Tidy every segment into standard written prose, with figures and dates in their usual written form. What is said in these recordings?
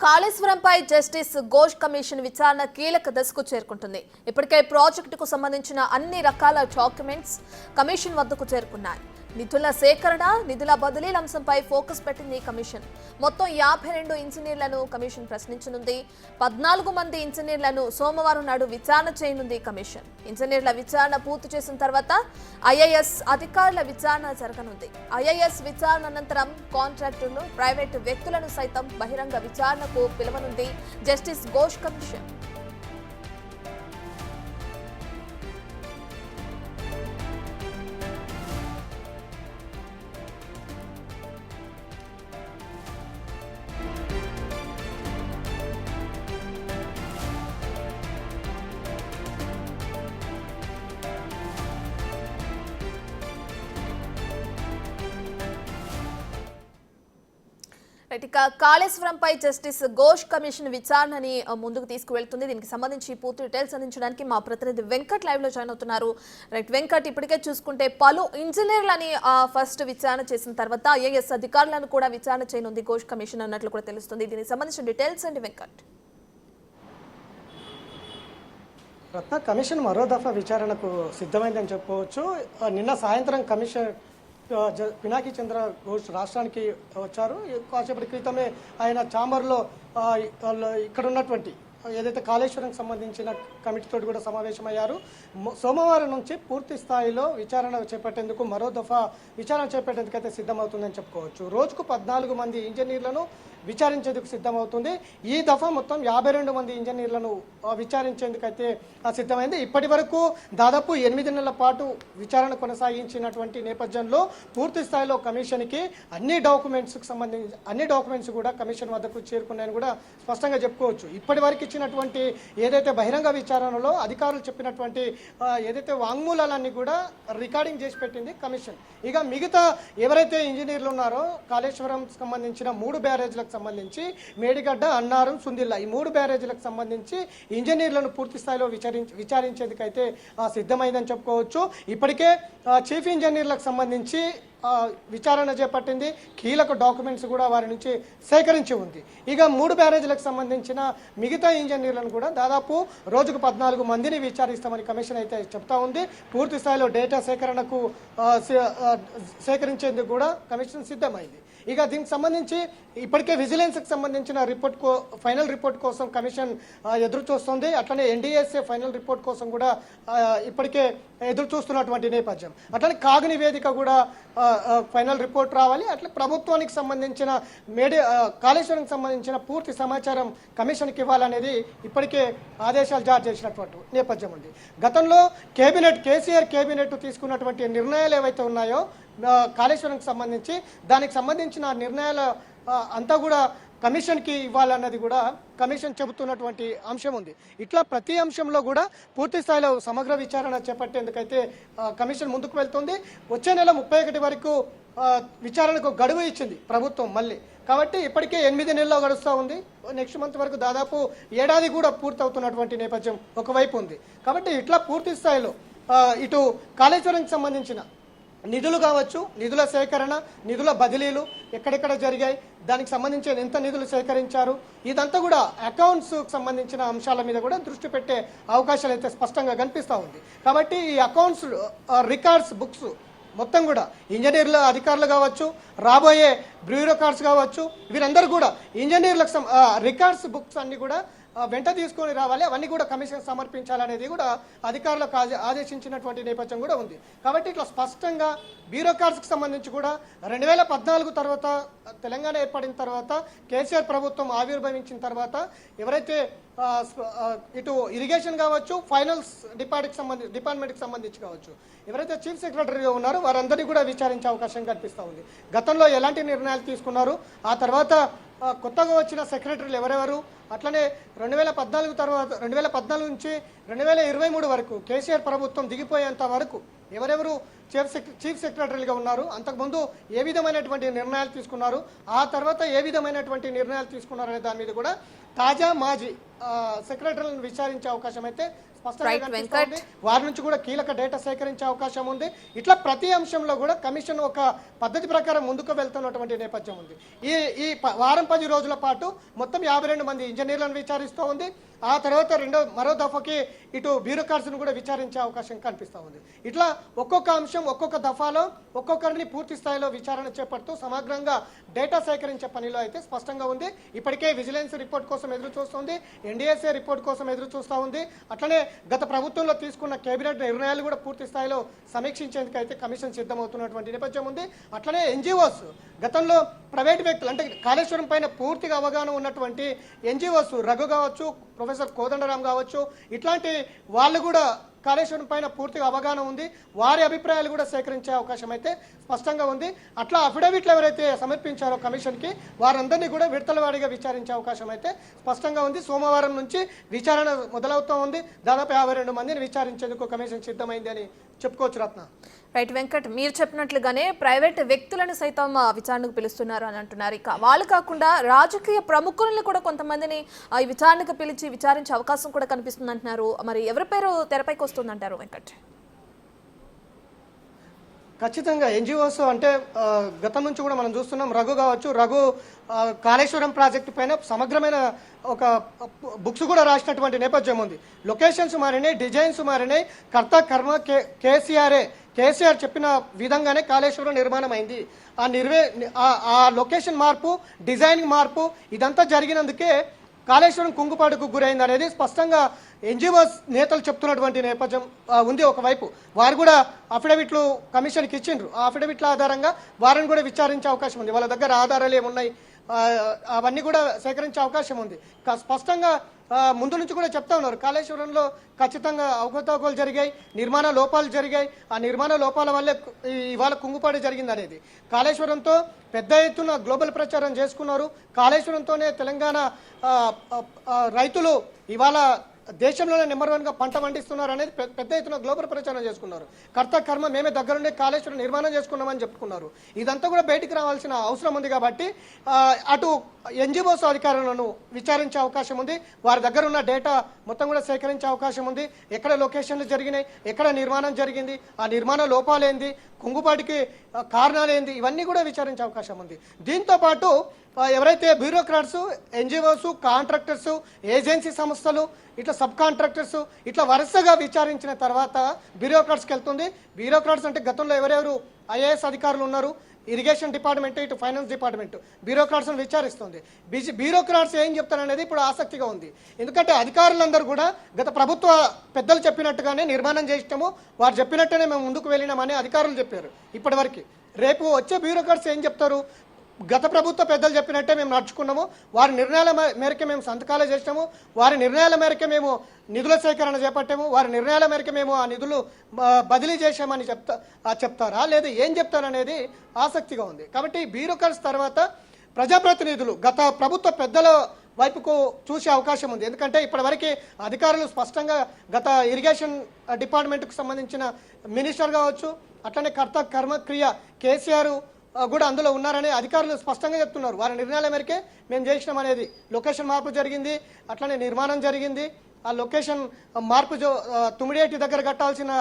కాళేశ్వరంపై justice Ghosh commission విచారణ కీలక దశకు చేరుకుంటుంది. ఇప్పటికే ప్రాజెక్టుకు సంబంధించిన అన్ని రకాల డాక్యుమెంట్స్ కమిషన్ వద్దకు చేరుకున్నాయి. నిధుల సేకరణ, నిధుల బదిలీల అంశంపై ఫోకస్ పెట్టింది కమిషన్. మొత్తం 52 ఇంజనీర్లను కమిషన్ ప్రశ్నించనుంది. 14 మంది ఇంజనీర్లను సోమవారం నాడు విచారణ చేయనుంది కమిషన్. ఇంజనీర్ల విచారణ పూర్తి చేసిన తర్వాత ఐఏఎస్ అధికారుల విచారణ జరగనుంది. ఐఏఎస్ విచారణ అనంతరం కాంట్రాక్టర్లు, ప్రైవేటు వ్యక్తులను సైతం బహిరంగ విచారణకు పిలవనుంది జస్టిస్ ఘోష్ కమిషన్. ఇక కాళేశ్వరంపై జస్టిస్ ఘోష్ కమిషన్ విచారణని ముందుకు తీసుకువెళ్తుంది. దీనికి సంబంధించి పూర్తి డీటెయిల్స్ అందించడానికి మా ప్రతినిధి వెంకట్ లైవ్ లో జాయిన్ అవుతున్నారు. రైట్ వెంకట్, ఇప్పటికే చూసుకుంటే పలు ఇంజనీర్లని ఫస్ట్ విచారణ చేసిన తర్వాత ఐఏఎస్ అధికారులను కూడా విచారణ చేయనుంది ఘోష్ కమిషన్ అన్నట్లు కూడా తెలుస్తుంది. దీనికి సంబంధించిన డీటెయిల్స్ అండి వెంకట్. రత్న, కమిషన్ మరో దఫా విచారణకు సిద్ధమైందని చెప్పుకోవచ్చు. నిన్న సాయంత్రం కమిషన్ పినాకి చంద్ర ఘోష్ రాష్ట్రానికి వచ్చారు. కాసేపటి క్రితమే ఆయన ఛాంబర్లో ఇక్కడ ఉన్నటువంటి ఏదైతే కాళేశ్వరంకి సంబంధించిన కమిటీతో కూడా సమావేశమయ్యారు. సోమవారం నుంచి పూర్తి స్థాయిలో విచారణ చేపట్టేందుకు మరో దఫా విచారణ చేపట్టేందుకు అయితే సిద్ధమవుతుందని చెప్పుకోవచ్చు. రోజుకు 14 మంది ఇంజనీర్లను విచారించేందుకు సిద్ధమవుతుంది. ఈ దఫా మొత్తం 52 మంది ఇంజనీర్లను విచారించేందుకు అయితే సిద్ధమైంది. ఇప్పటి వరకు దాదాపు 8 నెలల పాటు విచారణ కొనసాగించినటువంటి నేపథ్యంలో పూర్తి స్థాయిలో కమిషన్కి అన్ని డాక్యుమెంట్స్ కూడా కమిషన్ వద్దకు చేరుకున్నాయని కూడా స్పష్టంగా చెప్పుకోవచ్చు. ఇప్పటి వరకు ఇచ్చినటువంటి ఏదైతే బహిరంగ విచారణలో అధికారులు చెప్పినటువంటి ఏదైతే వాంగ్మూలాలన్నీ కూడా రికార్డింగ్ చేసి పెట్టింది కమిషన్. ఇక మిగతా ఎవరైతే ఇంజనీర్లు ఉన్నారో కాళేశ్వరం సంబంధించిన 3 బ్యారేజ్లకు సంబంధించి మేడిగడ్డ, అన్నారం, సుందిల్లా ఈ 3 బ్యారేజీలకు సంబంధించి ఇంజనీర్లను పూర్తి స్థాయిలో విచారించేందుకైతే సిద్ధమైందని చెప్పుకోవచ్చు. ఇప్పటికే చీఫ్ ఇంజనీర్లకు సంబంధించి విచారణ చేపట్టింది. కీలక డాక్యుమెంట్స్ కూడా వారి నుంచి సేకరించి ఉంది. ఇక 3 బ్యారేజీలకు సంబంధించిన మిగతా ఇంజనీర్లను కూడా దాదాపు రోజుకు 14 మందిని విచారిస్తామని కమిషన్ అయితే చెప్తా ఉంది. పూర్తి స్థాయిలో డేటా సేకరించేందుకు కూడా కమిషన్ సిద్ధమైంది. ఇక దీనికి సంబంధించి ఇప్పటికే విజిలెన్స్కి సంబంధించిన ఫైనల్ రిపోర్ట్ కోసం కమిషన్ ఎదురు చూస్తుంది. అట్లనే ఎన్డీఎస్ఏ ఫైనల్ రిపోర్ట్ కోసం కూడా ఇప్పటికే ఎదురు చూస్తున్నటువంటి నేపథ్యం. అట్లనే కాగ్ నివేదిక కూడా ఫైనల్ రిపోర్ట్ రావాలి. అట్లా ప్రభుత్వానికి సంబంధించిన కాళేశ్వరంకి సంబంధించిన పూర్తి సమాచారం కమిషన్కి ఇవ్వాలనేది ఇప్పటికే ఆదేశాలు జారీ చేసినటువంటి నేపథ్యం ఉంది. గతంలో కేసీఆర్ కేబినెట్ తీసుకున్నటువంటి నిర్ణయాలు ఏవైతే ఉన్నాయో కాళేశ్వరంకి సంబంధించి దానికి సంబంధించిన నిర్ణయాల అంతా కూడా కమిషన్కి ఇవ్వాలన్నది కూడా కమిషన్ చెబుతున్నటువంటి అంశం ఉంది. ఇట్లా ప్రతి అంశంలో కూడా పూర్తి స్థాయిలో సమగ్ర విచారణ చేపట్టేందుకైతే కమిషన్ ముందుకు వెళ్తుంది. వచ్చే నెల 31 వరకు విచారణకు గడువు ఇచ్చింది ప్రభుత్వం మళ్ళీ. కాబట్టి ఇప్పటికే 8 నెలల్లో గడుస్తూ ఉంది. నెక్స్ట్ మంత్ వరకు దాదాపు ఏడాది కూడా పూర్తవుతున్నటువంటి నేపథ్యం ఒకవైపు ఉంది. కాబట్టి ఇట్లా పూర్తి స్థాయిలో ఇటు కాళేశ్వరంకి సంబంధించిన నిధులు కావచ్చు, నిధుల సేకరణ, నిధుల బదిలీలు ఎక్కడెక్కడ జరిగాయి, దానికి సంబంధించి ఎంత నిధులు సేకరించారు, ఇదంతా కూడా అకౌంట్స్కి సంబంధించిన అంశాల మీద కూడా దృష్టి పెట్టే అవకాశాలు అయితే స్పష్టంగా కనిపిస్తూ ఉంది. కాబట్టి ఈ అకౌంట్స్ రికార్డ్స్ బుక్స్ మొత్తం కూడా ఇంజనీర్ల అధికారులు కావచ్చు, రాబోయే బ్యూరోక్రాట్స్ కావచ్చు, వీరందరూ కూడా ఇంజనీర్లకు రికార్డ్స్ బుక్స్ అన్ని కూడా వెంట తీసుకొని రావాలి. అవన్నీ కూడా కమిషన్ సమర్పించాలనేది కూడా అధికారులకు ఆదేశించినటువంటి నేపథ్యం కూడా ఉంది. కాబట్టి ఇట్లా స్పష్టంగా బ్యూరోక్రాట్స్కి సంబంధించి కూడా 2014 తర్వాత తెలంగాణ ఏర్పడిన తర్వాత కేసీఆర్ ప్రభుత్వం ఆవిర్భవించిన తర్వాత ఎవరైతే ఇటు ఇరిగేషన్ కావచ్చు, ఫైనాన్స్ డిపార్ట్మెంట్కి సంబంధించి కావచ్చు, ఎవరైతే చీఫ్ సెక్రటరీగా ఉన్నారో వారందరినీ కూడా విచారించే అవకాశం కనిపిస్తూ ఉంది. గతంలో ఎలాంటి నిర్ణయాలు తీసుకున్నారు, ఆ తర్వాత కొత్తగా వచ్చిన సెక్రటరీలు ఎవరెవరు, అట్లనే 2014 నుంచి 2023 వరకు కేసీఆర్ ప్రభుత్వం దిగిపోయేంత వరకు ఎవరెవరు చీఫ్ సెక్రటరీలుగా ఉన్నారు, అంతకుముందు ఏ విధమైనటువంటి నిర్ణయాలు తీసుకున్నారు, ఆ తర్వాత ఏ విధమైనటువంటి నిర్ణయాలు తీసుకున్నారు అనే దాని మీద కూడా తాజా మాజీ సెక్రటరీలను విచారించే అవకాశం అయితే స్పష్టంగా కనిపిస్తోంది. వారి నుంచి కూడా కీలక డేటా సేకరించే అవకాశం ఉంది. ఇట్లా ప్రతి అంశంలో కూడా కమిషన్ ఒక పద్ధతి ప్రకారం ముందుకు వెళ్తున్నటువంటి నేపథ్యం ఉంది. ఈ వారం 10 రోజుల పాటు మొత్తం 52 మంది ఇంజనీర్లను విచారిస్తూ ఉంది. ఆ తర్వాత మరో దఫాకి ఇటు బ్యూరోక్రాట్స్ను కూడా విచారించే అవకాశం కనిపిస్తూ ఉంది. ఇట్లా ఒక్కొక్క అంశం ఒక్కొక్క దఫాలో ఒక్కొక్కరిని పూర్తి స్థాయిలో విచారణ చేపడుతూ సమగ్రంగా డేటా సేకరించే పనిలో అయితే స్పష్టంగా ఉంది. ఇప్పటికే విజిలెన్స్ రిపోర్ట్ కోసం ఎదురు చూస్తుంది, ఎన్డీఎస్ఏ రిపోర్ట్ కోసం ఎదురు చూస్తూ ఉంది. అట్లనే గత ప్రభుత్వంలో తీసుకున్న కేబినెట్ నిర్ణయాలు కూడా పూర్తి స్థాయిలో సమీక్షించేందుకు అయితే కమిషన్ సిద్ధమవుతున్నటువంటి నేపథ్యం ఉంది. అట్లనే ఎన్జిఓస్, గతంలో ప్రైవేట్ వ్యక్తులు అంటే కాళేశ్వరం పైన పూర్తిగా అవగాహన ఉన్నటువంటి ఎన్జిఓస్, రఘు కావచ్చు, ప్రొఫెసర్ కోదండరాం కావచ్చు, ఇట్లాంటి వాళ్ళు కూడా కాళేశ్వరం పైన పూర్తిగా అవగాహన ఉంది. వారి అభిప్రాయాలు కూడా సేకరించే అవకాశం అయితే స్పష్టంగా ఉంది. అట్లా అఫిడవిట్లు ఎవరైతే సమర్పించారో కమిషన్కి వారందరినీ కూడా విడతల వారీగా విచారించే అవకాశం అయితే స్పష్టంగా ఉంది. సోమవారం నుంచి విచారణ మొదలవుతూ ఉంది. దాదాపు 52 మందిని విచారించేందుకు కమిషన్ సిద్ధమైంది అని చెప్పుకోవచ్చు. రత్న, రైట్ వెంకట్, మీరు చెప్పినట్లుగానే ప్రైవేట్ వ్యక్తులను సైతం విచారణకు పిలుస్తున్నారు అని అంటున్నారు. ఇక వాళ్ళు కాకుండా రాజకీయ ప్రముఖులను కూడా కొంతమందిని ఈ విచారణకు పిలిచి విచారించే అవకాశం కూడా కనిపిస్తుంది అంటున్నారు. మరి ఎవరి పేరు తెరపైకి వస్తుందంటారు వెంకట్? ఖచ్చితంగా ఎన్జిఓస్ అంటే గతం నుంచి కూడా మనం చూస్తున్నాం. రఘు కావచ్చు, రఘు కాళేశ్వరం ప్రాజెక్టు పైన సమగ్రమైన ఒక బుక్స్ కూడా రాసినటువంటి నేపథ్యం ఉంది. లొకేషన్స్ మారినాయి, డిజైన్స్ మారినాయి. కర్త కర్మ కేసీఆర్ చెప్పిన విధంగానే కాళేశ్వరం నిర్మాణం అయింది. ఆ లొకేషన్ మార్పు, డిజైన్ మార్పు ఇదంతా జరిగినందుకే కాళేశ్వరం కుంగుపాటుకు గురైంది అనేది స్పష్టంగా ఎన్జిఓస్ నేతలు చెప్తున్నటువంటి నేపథ్యం ఉంది. ఒకవైపు వారు కూడా అఫిడవిట్లు కమిషన్కి ఇచ్చిండ్రు. ఆ అఫిడవిట్ల ఆధారంగా వారిని కూడా విచారించే అవకాశం ఉంది. వాళ్ళ దగ్గర ఆధారాలు ఏమున్నాయి అవన్నీ కూడా సేకరించే అవకాశం ఉంది. స్పష్టంగా ముందు నుంచి కూడా చెప్తా ఉన్నారు, కాళేశ్వరంలో ఖచ్చితంగా అవకతవకలు జరిగాయి, నిర్మాణ లోపాలు జరిగాయి. ఆ నిర్మాణ లోపాల వల్లే ఇవాళ కుంగుపాటు జరిగింది అనేది. కాళేశ్వరంతో పెద్ద ఎత్తున గ్లోబల్ ప్రచారం చేసుకున్నారు. కాళేశ్వరంతోనే తెలంగాణ రైతులు ఇవాళ దేశంలోనే నెంబర్ 1గా పంట పండిస్తున్నారు అనేది పెద్ద ఎత్తున గ్లోబల్ ప్రచారం చేసుకున్నారు. కర్త కర్మ మేమే దగ్గరుండే కాళేశ్వరం నిర్మాణం చేసుకున్నామని చెప్పుకున్నారు. ఇదంతా కూడా బయటికి రావాల్సిన అవసరం ఉంది. కాబట్టి అటు ఎన్జిఓస్ అధికారులను విచారించే అవకాశం ఉంది. వారి దగ్గర ఉన్న డేటా మొత్తం కూడా సేకరించే అవకాశం ఉంది. ఎక్కడ లొకేషన్లు జరిగినాయి, ఎక్కడ నిర్మాణం జరిగింది, ఆ నిర్మాణ లోపాలేంది, కుంగుపాటికి కారణాలేంది, ఇవన్నీ కూడా విచారించే అవకాశం ఉంది. దీంతో పాటు ఎవరైతే బ్యూరోక్రాట్స్, ఎన్జిఓస్, కాంట్రాక్టర్స్, ఏజెన్సీ సంస్థలు, ఇట్లా సబ్ కాంట్రాక్టర్స్ ఇట్లా వరుసగా విచారించిన తర్వాత బ్యూరోక్రాట్స్కి వెళ్తుంది. బ్యూరోక్రాట్స్ అంటే గతంలో ఎవరెవరు ఐఏఎస్ అధికారులు ఉన్నారు, ఇరిగేషన్ డిపార్ట్మెంట్, ఇటు ఫైనాన్స్ డిపార్ట్మెంట్ బ్యూరోక్రాట్స్ను విచారిస్తుంది. బ్యూరోక్రాట్స్ ఏం చెప్తారనేది ఇప్పుడు ఆసక్తిగా ఉంది. ఎందుకంటే అధికారులందరూ కూడా గత ప్రభుత్వ పెద్దలు చెప్పినట్టుగానే నిర్మాణం చేసినాము, వారు చెప్పినట్టునే మేము ముందుకు వెళ్ళినామని అధికారులు చెప్పారు ఇప్పటివరకు. రేపు వచ్చే బ్యూరోక్రాట్స్ ఏం చెప్తారు? గత ప్రభుత్వ పెద్దలు చెప్పినట్టే మేము నడుచుకున్నాము, వారి నిర్ణయాల మేరకే మేము సంతకాలు చేసినాము, వారి నిర్ణయాల మేరకే మేము నిధుల సేకరణ చేపట్టాము, వారి నిర్ణయాల మేరకే మేము ఆ నిధులు బదిలీ చేశామని చెప్తారా లేదా ఏం చెప్తారనేది ఆసక్తిగా ఉంది. కాబట్టి బ్యూరోక్రాట్స్ తర్వాత ప్రజాప్రతినిధులు గత ప్రభుత్వ పెద్దల వైపుకు చూసే అవకాశం ఉంది. ఎందుకంటే ఇప్పటివరకు అధికారులు స్పష్టంగా గత ఇరిగేషన్ డిపార్ట్మెంట్కు సంబంధించిన మినిస్టర్ కావచ్చు, అట్లనే కర్త కర్మక్రియ కేసీఆర్ కూడా అందులో ఉన్నారని అధికారులు స్పష్టంగా చెప్తున్నారు. వారి నిర్ణయాల మేరకే మేము చేసినాం అనేది. లొకేషన్ మార్పు జరిగింది, అట్లనే నిర్మాణం జరిగింది. ఆ లొకేషన్ మార్పు తుమ్మిడేటి దగ్గర కట్టాల్సిన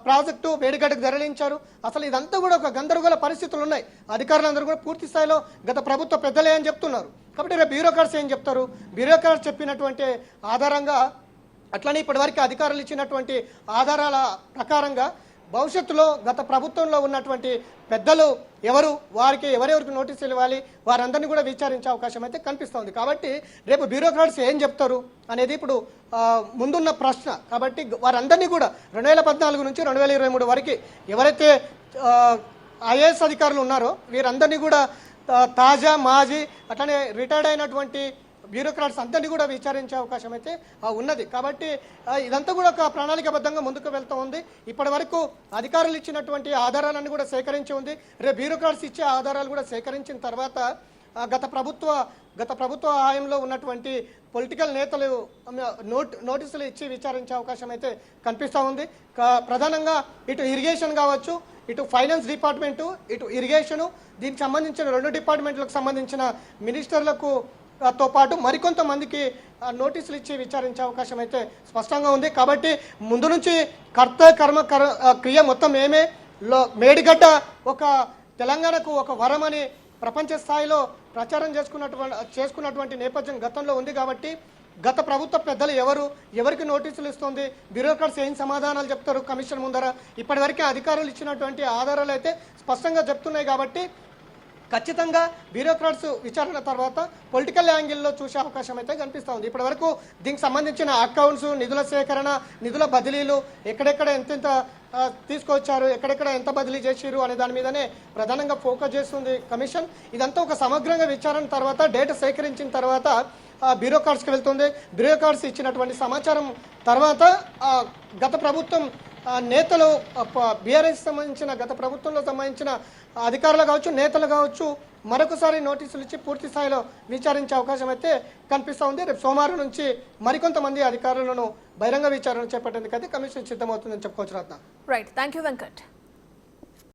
ప్రాజెక్టు వేడిగడ్డకు తరలించారు. అసలు ఇదంతా కూడా ఒక గందరగోళ పరిస్థితులు ఉన్నాయి. అధికారులందరూ కూడా పూర్తి స్థాయిలో గత ప్రభుత్వ పెద్దలే అని చెప్తున్నారు. కాబట్టి రేపు బ్యూరోక్రాట్స్ ఏం చెప్తారు? బ్యూరోక్రాట్స్ చెప్పినటువంటి ఆధారంగా, అట్లనే ఇప్పటివరకు అధికారులు ఇచ్చినటువంటి ఆధారాల ప్రకారంగా భవిష్యత్తులో గత ప్రభుత్వంలో ఉన్నటువంటి పెద్దలు ఎవరు, వారికి ఎవరెవరికి నోటీసులు ఇవ్వాలి, వారందరినీ కూడా విచారించే అవకాశం అయితే కనిపిస్తోంది. కాబట్టి రేపు బ్యూరోక్రాట్స్ ఏం చెప్తారు అనేది ఇప్పుడు ముందున్న ప్రశ్న. కాబట్టి వారందరినీ కూడా 2014 నుంచి 2023 వరకు ఎవరైతే ఐఏఎస్ అధికారులు ఉన్నారో వీరందరినీ కూడా తాజా, మాజీ, అట్లనే రిటైర్డ్ అయినటువంటి బ్యూరోక్రాట్స్ అందరినీ కూడా విచారించే అవకాశం అయితే ఉన్నది. కాబట్టి ఇదంతా కూడా ఒక ప్రణాళికాబద్ధంగా ముందుకు వెళ్తూ ఉంది. ఇప్పటి వరకు అధికారులు ఇచ్చినటువంటి ఆధారాలన్నీ కూడా సేకరించి ఉంది. రేపు బ్యూరోక్రాట్స్ ఇచ్చే ఆధారాలు కూడా సేకరించిన తర్వాత గత ప్రభుత్వ హాయంలో ఉన్నటువంటి పొలిటికల్ నేతలు నోటీసులు ఇచ్చి విచారించే అవకాశం అయితే కనిపిస్తూ ఉంది. ప్రధానంగా ఇటు ఇరిగేషన్ కావచ్చు, ఇటు ఫైనాన్స్ డిపార్ట్మెంటు, ఇటు ఇరిగేషను, దీనికి సంబంధించిన 2 డిపార్ట్మెంట్లకు సంబంధించిన మినిస్టర్లకు తో పాటు మరికొంతమందికి నోటీసులు ఇచ్చి విచారించే అవకాశం అయితే స్పష్టంగా ఉంది. కాబట్టి ముందు నుంచి క్రియ మొత్తం ఏమే మేడిగడ్డ ఒక తెలంగాణకు ఒక వరమని ప్రపంచ స్థాయిలో ప్రచారం చేసుకున్నటువంటి నేపథ్యం గతంలో ఉంది. కాబట్టి గత ప్రభుత్వ పెద్దలు ఎవరికి నోటీసులు ఇస్తుంది, బ్యూరోక్రాట్స్ ఏం సమాధానాలు చెప్తారు కమిషన్ ముందర, ఇప్పటివరకే అధికారులు ఇచ్చినటువంటి ఆధారాలు అయితే స్పష్టంగా చెప్తున్నాయి. కాబట్టి ఖచ్చితంగా బ్యూరోక్రాట్స్ విచారణ తర్వాత పొలిటికల్ యాంగిల్లో చూసే అవకాశం అయితే కనిపిస్తూ ఉంది. ఇప్పటివరకు దీనికి సంబంధించిన అకౌంట్స్, నిధుల సేకరణ, నిధుల బదిలీలు, ఎక్కడెక్కడ ఎంతెంత తీసుకొచ్చారు, ఎక్కడెక్కడ ఎంత బదిలీ చేసిరు అనే దాని మీదనే ప్రధానంగా ఫోకస్ చేస్తుంది కమిషన్. ఇదంతా ఒక సమగ్రంగా విచారణ తర్వాత, డేటా సేకరించిన తర్వాత బ్యూరోక్రాట్స్కి వెళ్తుంది. బ్యూరోక్రాట్స్ ఇచ్చినటువంటి సమాచారం తర్వాత గత ప్రభుత్వం నేతలు, బీఆర్ఎస్ సంబంధించిన గత ప్రభుత్వంలో సంబంధించిన అధికారులు కావచ్చు, నేతలు కావచ్చు, మరొకసారి నోటీసులు ఇచ్చి పూర్తి స్థాయిలో విచారించే అవకాశం అయితే కనిపిస్తూ ఉంది. రేపు సోమవారం నుంచి మరికొంతమంది అధికారులను బహిరంగ విచారణ చేపట్టేందుకు అయితే కమిషన్ సిద్ధమవుతుందని చెప్పుకోవచ్చు. Ratna. Right, thank you Venkat.